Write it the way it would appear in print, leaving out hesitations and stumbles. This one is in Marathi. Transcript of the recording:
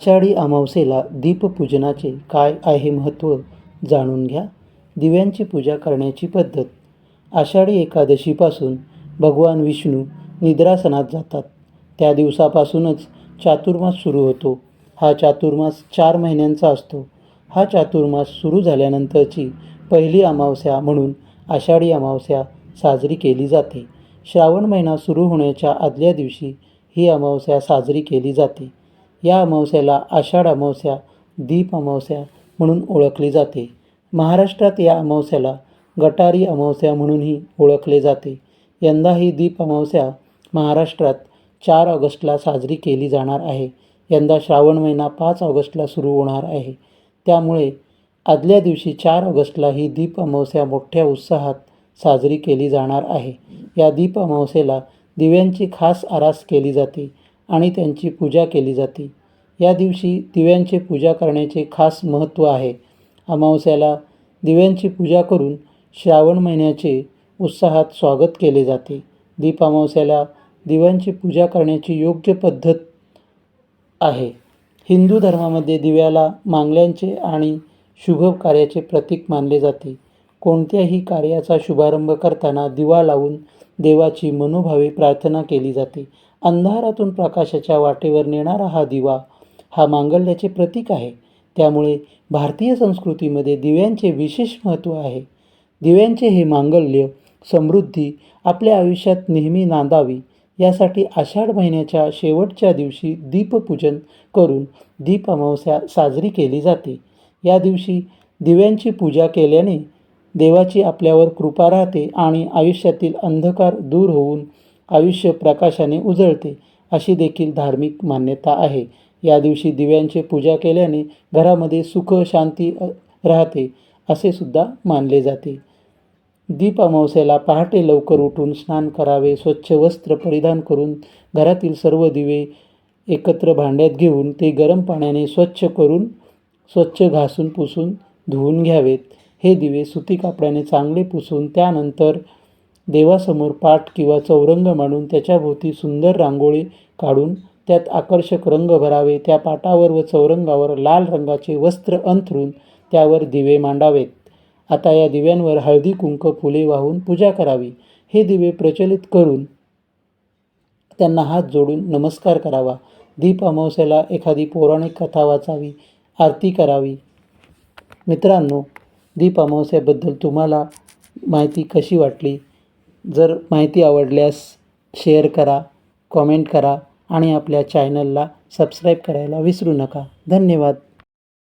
आषाढी अमावस्येला दीपपूजनाचे काय आहे महत्त्व जाणून घ्या. दिव्यांची पूजा करण्याची पद्धत. आषाढी एकादशीपासून भगवान विष्णू निद्रासनात जातात. त्या दिवसापासूनच चातुर्मास सुरू होतो. हा चातुर्मास 4 महिन्यांचा असतो. हा चातुर्मास सुरू झाल्यानंतरची पहिली अमावस्या म्हणून आषाढी अमावस्या साजरी केली जाते. श्रावण महिना सुरू होण्याच्या आदल्या दिवशी ही अमावस्या साजरी केली जाते. या अमावस्येला आषाढ अमावस्या, दीप अमावस्या म्हणून ओळखली जाते. महाराष्ट्रात या अमावस्येला गटारी अमावस्या म्हणूनही ओळखले जाते. यंदा ही दीप अमावस्या महाराष्ट्रात 4 ऑगस्टला साजरी केली जाणार आहे. यंदा श्रावण महिना 5 ऑगस्टला सुरू होणार आहे. त्यामुळे आदल्या दिवशी 4 ऑगस्टला ही दीप अमावस्या मोठ्या उत्साहात साजरी केली जाणार आहे. या दीप अमावस्येला दिव्यांची खास आरास केली जाते आणि त्यांची पूजा केली जाते. या दिवशी दिव्यांची पूजा करण्याचे खास महत्त्व आहे. अमावस्याला दिव्यांची पूजा करून श्रावण महिन्याचे उत्साहात स्वागत केले जाते. दीप अमावस्याला दिव्यांची पूजा करण्याची योग्य पद्धत आहे. हिंदू धर्मामध्ये दिव्याला मांगल्यांचे आणि शुभ कार्याचे प्रतीक मानले जाते. कोणत्याही कार्याचा शुभारंभ करताना दिवा लावून देवाची मनोभावे प्रार्थना केली जाते. अंधारातून प्रकाशाच्या वाटेवर नेणारा हा दिवा हा मांगल्याचे प्रतीक आहे. त्यामुळे भारतीय संस्कृतीमध्ये दिव्यांचे विशेष महत्त्व आहे. दिव्यांचे हे मांगल्य, समृद्धी आपल्या आयुष्यात नेहमी नांदावी यासाठी आषाढ महिन्याच्या शेवटच्या दिवशी दीपपूजन करून दीप अमावस्या साजरी केली जाते. या दिवशी दिव्यांची पूजा केल्याने देवाची आपल्यावर कृपा राहते आणि आयुष्यातील अंधकार दूर होऊन आयुष्य प्रकाशाने उजळते, अशी देखील धार्मिक मान्यता आहे. या दिवशी दिव्यांची पूजा केल्याने घरामध्ये सुख शांती राहते असे सुद्धा मानले जाते. दीप अमावस्येला पहाटे लवकर उठून स्नान करावे. स्वच्छ वस्त्र परिधान करून घरातील सर्व दिवे एकत्र भांड्यात घेऊन ते गरम पाण्याने स्वच्छ घासून पुसून धुवून घ्यावेत. हे दिवे सुती कापडाने चांगले पुसून त्यानंतर देवासमोर पाट किंवा चौरंग मांडून त्याच्याभोवती सुंदर रांगोळी काढून त्यात आकर्षक रंग भरावे. त्या पाटावर व चौरंगावर लाल रंगाचे वस्त्र अंथरून त्यावर दिवे मांडावेत. आता या दिव्यांवर हळदी कुंकू फुले वाहून पूजा करावी. हे दिवे प्रज्वलित करून त्यांना हात जोडून नमस्कार करावा. दीप अमावस्येला एखादी पौराणिक कथा वाचावी, आरती करावी. मित्रांनो, दीप अमावस्येबद्दल तुम्हाला माहिती कशी वाटली? जर माहिती आवडल्यास शेअर करा, कॉमेंट करा आणि आपल्या चॅनलला सबस्क्राईब करायला विसरू नका. धन्यवाद.